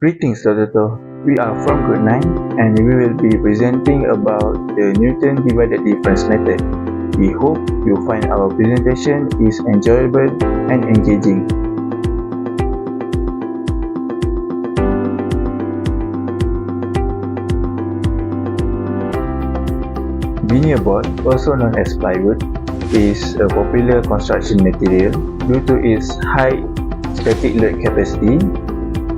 Greetings Dr. We are from Grade 9 and we will be presenting about the Newton divided difference method. We hope you find our presentation is enjoyable and engaging. Veneer board, also known as plywood, is a popular construction material due to its high static load capacity,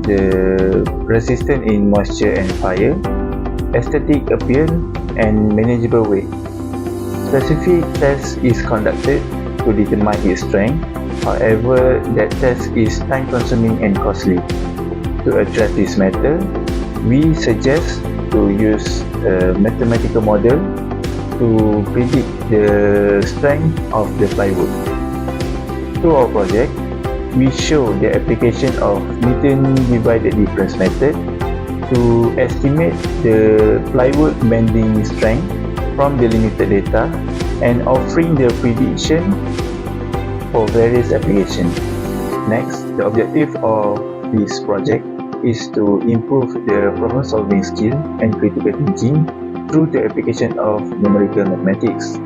the resistance in moisture and fire, aesthetic appeal, and manageable weight. Specific test is conducted to determine its strength. However, that test is time-consuming and costly. To address this matter, we suggest to use a mathematical model to predict the strength of the plywood. Through our project, we show the application of Newton divided difference method to estimate the plywood bending strength from the limited data and offering the prediction for various applications. Next, the objective of this project is to improve the problem-solving skill and critical thinking through the application of numerical mathematics.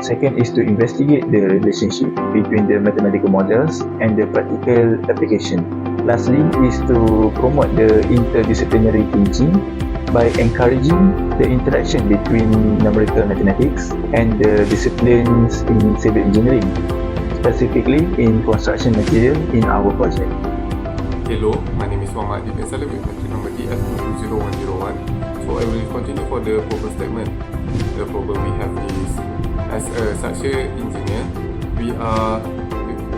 Second is to investigate the relationship between the mathematical models and the practical application. Lastly is to promote the interdisciplinary thinking by encouraging the interaction between numerical mathematics and the disciplines in civil engineering, specifically in construction material in our project. Hello, my name is Adib and Salim with metric number BFC25203. So I will continue for the problem statement. The problem we have is, as a structure engineer, we are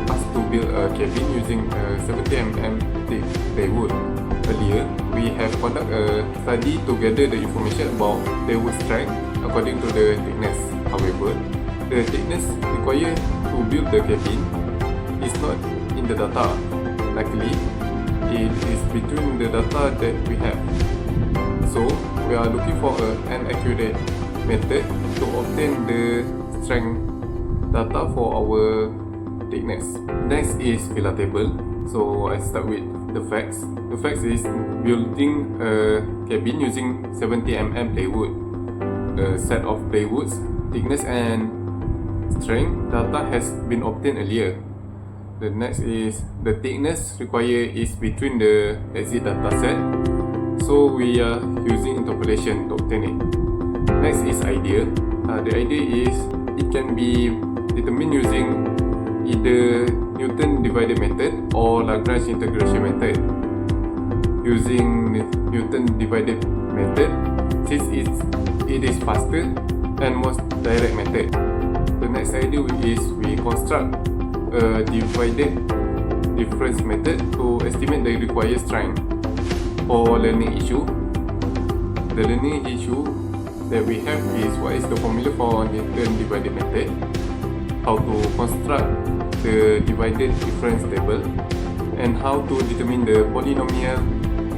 asked to build a cabin using a 70mm thick plywood. Earlier, we have conducted a study to gather the information about plywood strength according to the thickness. However, the thickness required to build the cabin is not in the data. Luckily, it is between the data that we have. So, we are looking for an accurate method to obtain the strength data for our thickness. Next is filler table. So I start with the facts. The facts is building a cabin using 70mm plywood. A set of plywoods, thickness and strength data has been obtained earlier. The next is the thickness required is between the exit data set. So we are using interpolation to obtain it. Next is idea. The idea is it can be determined using either Newton divided method or Lagrange integration method. Using Newton divided method, since it is faster and most direct method. The next idea is we construct a divided difference method to estimate the required strength. For learning issue, the learning issue that we have is what is the formula for Newton divided method, how to construct the divided difference table, and how to determine the polynomial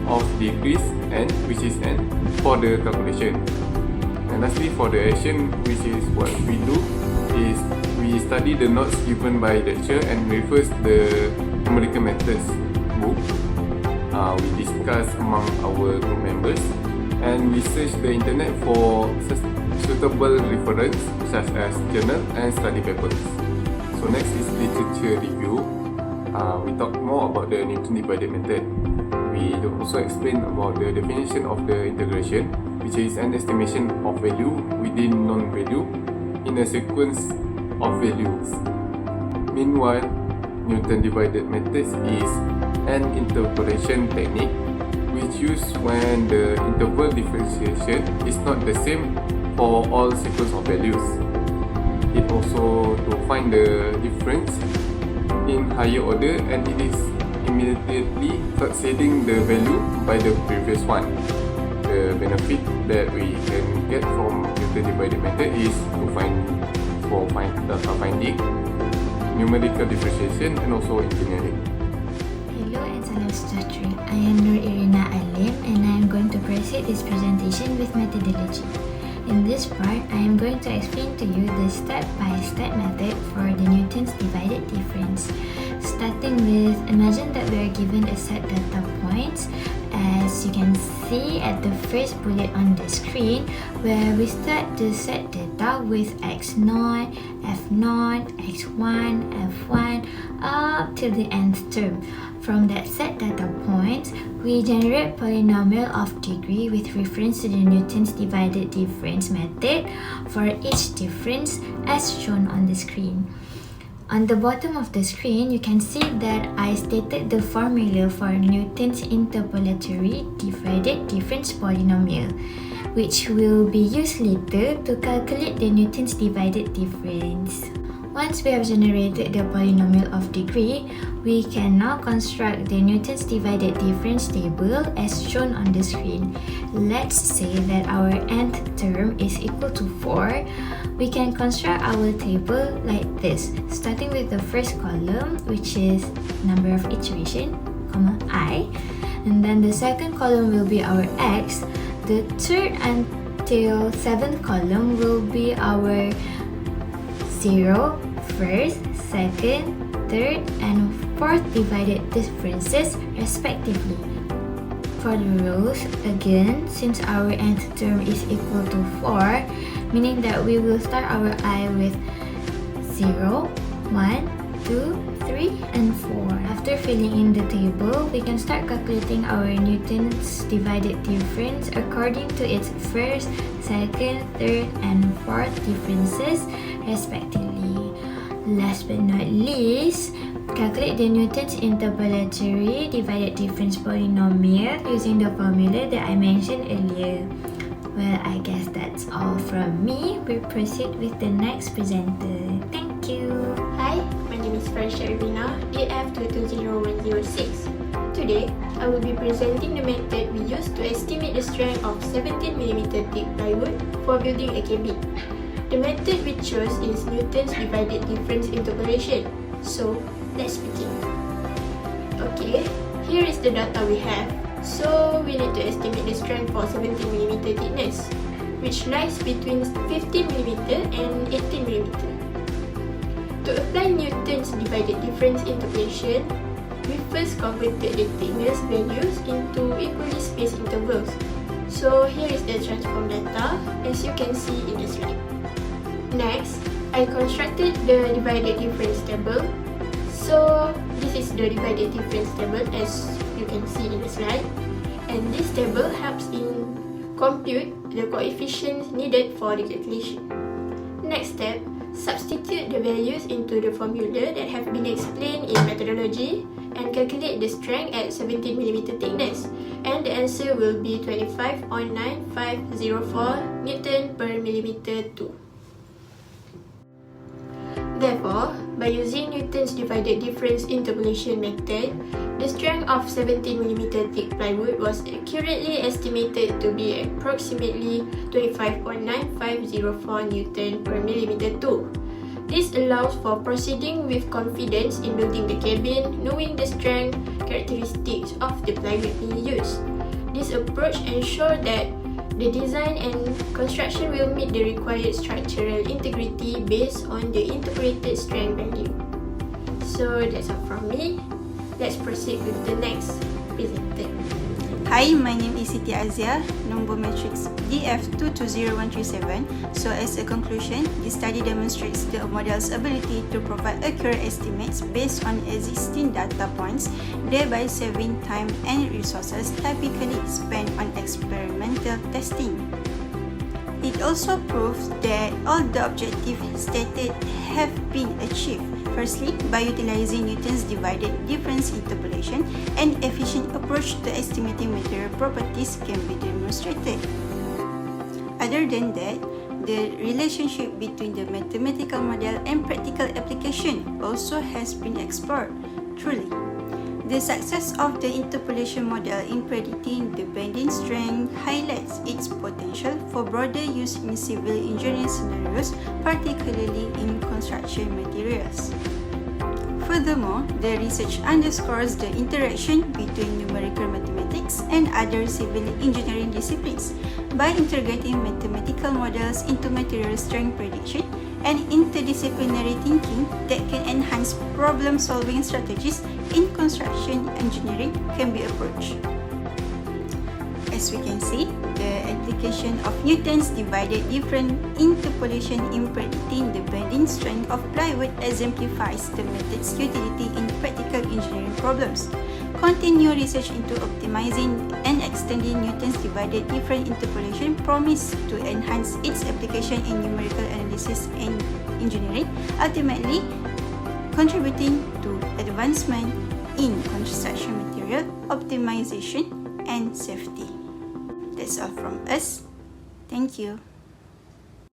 of degrees n, which is n, for the calculation. And lastly, for the action, which is what we do, is we study the notes given by lecture and reverse the numerical methods book. We discuss among our group members and we search the internet for suitable reference such as journal and study papers. So next is literature review. We talk more about the Newton divided method. We also explain about the definition of the integration, which is an estimation of value within known value in a sequence of values. Meanwhile, Newton divided method is an interpolation technique which used when the interval differentiation is not the same for all sequence of values. It also to find the difference in higher order and it is immediately succeeding the value by the previous one. The benefit that we can get from Newton divided method is to find data finding, numerical differentiation and also engineering. Hello and salam sejahtera. I am Iryna Alem and I am going to proceed this presentation with methodology. In this part, I am going to explain to you the step-by-step method for the Newton's divided difference. Starting with, imagine that we are given a set data points, as you can see at the first bullet on the screen, where we start to set data with x0, f0, x1, f1, up till the nth term. From that set data points, we generate polynomial of degree with reference to the Newton's divided difference method for each difference as shown on the screen. On the bottom of the screen, you can see that I stated the formula for Newton's interpolatory divided difference polynomial, which will be used later to calculate the Newton's divided difference. Once we have generated the polynomial of degree, we can now construct the Newton's divided difference table as shown on the screen. Let's say that our nth term is equal to 4. We can construct our table like this, starting with the first column, which is number of iteration, comma I, and then the second column will be our x. The third until 7th column will be our 0, first, second, third, and fourth divided differences respectively. For the rows, again, since our nth term is equal to 4, meaning that we will start our I with 0, 1, 2, 3, and 4. After filling in the table, we can start calculating our Newton's divided difference according to its first, second, third, and fourth differences respectively. Last but not least, calculate the Newton's interpolatory divided difference polynomial using the formula that I mentioned earlier. Well, I guess that's all from me. We'll proceed with the next presenter. Thank you. Hi, my name is Farisha Ervina, BF25203. Today, I will be presenting the method we use to estimate the strength of 17mm thick plywood for building a cabin. The method we chose is Newton's divided difference interpolation. So, let's begin. Okay, here is the data we have. So, we need to estimate the strength for 17mm thickness, which lies between 15mm and 18mm. To apply Newton's divided difference interpolation, we first converted the thickness values into equally spaced intervals. So, here is the transform data, as you can see in the slide. Next, I constructed the divided difference table. So, this is the divided difference table as you can see in the slide. And this table helps in compute the coefficients needed for the calculation. Next step, substitute the values into the formula that have been explained in methodology and calculate the strength at 17mm thickness. And the answer will be 25.9504 Newton per millimeter 2. Therefore, by using Newton's divided difference interpolation method, the strength of 17mm thick plywood was accurately estimated to be approximately 25.9504 Newton per millimeter 2. This allows for proceeding with confidence in building the cabin, knowing the strength characteristics of the plywood being used. This approach ensures that the design and construction will meet the required structural integrity based on the interpolated strength value. So that's all from me. Let's proceed with the next presenter. Hi, my name is Siti Aziah, number matrix BF220137. So as a conclusion, this study demonstrates the model's ability to provide accurate estimates based on existing data points, thereby saving time and resources typically spent on experimental testing. It also proves that all the objectives stated have been achieved. Firstly, by utilizing Newton's divided difference interpolation, an efficient approach to estimating material properties can be demonstrated. Other than that, the relationship between the mathematical model and practical application also has been explored. Truly, the success of the interpolation model in predicting the bending strength highlights its potential for broader use in civil engineering scenarios, particularly in construction materials. Furthermore, the research underscores the interaction between numerical mathematics and other civil engineering disciplines by integrating mathematical models into material strength prediction and interdisciplinary thinking that can enhance problem-solving strategies in construction engineering can be approached. As we can see, the application of Newton's divided difference interpolation in predicting the bending strength of plywood exemplifies the method's utility in practical engineering problems. Continued research into optimizing and extending Newton's divided difference interpolation promise to enhance its application in numerical analysis and engineering, ultimately contributing to advancement in construction material optimization and safety. That's all from us. Thank you.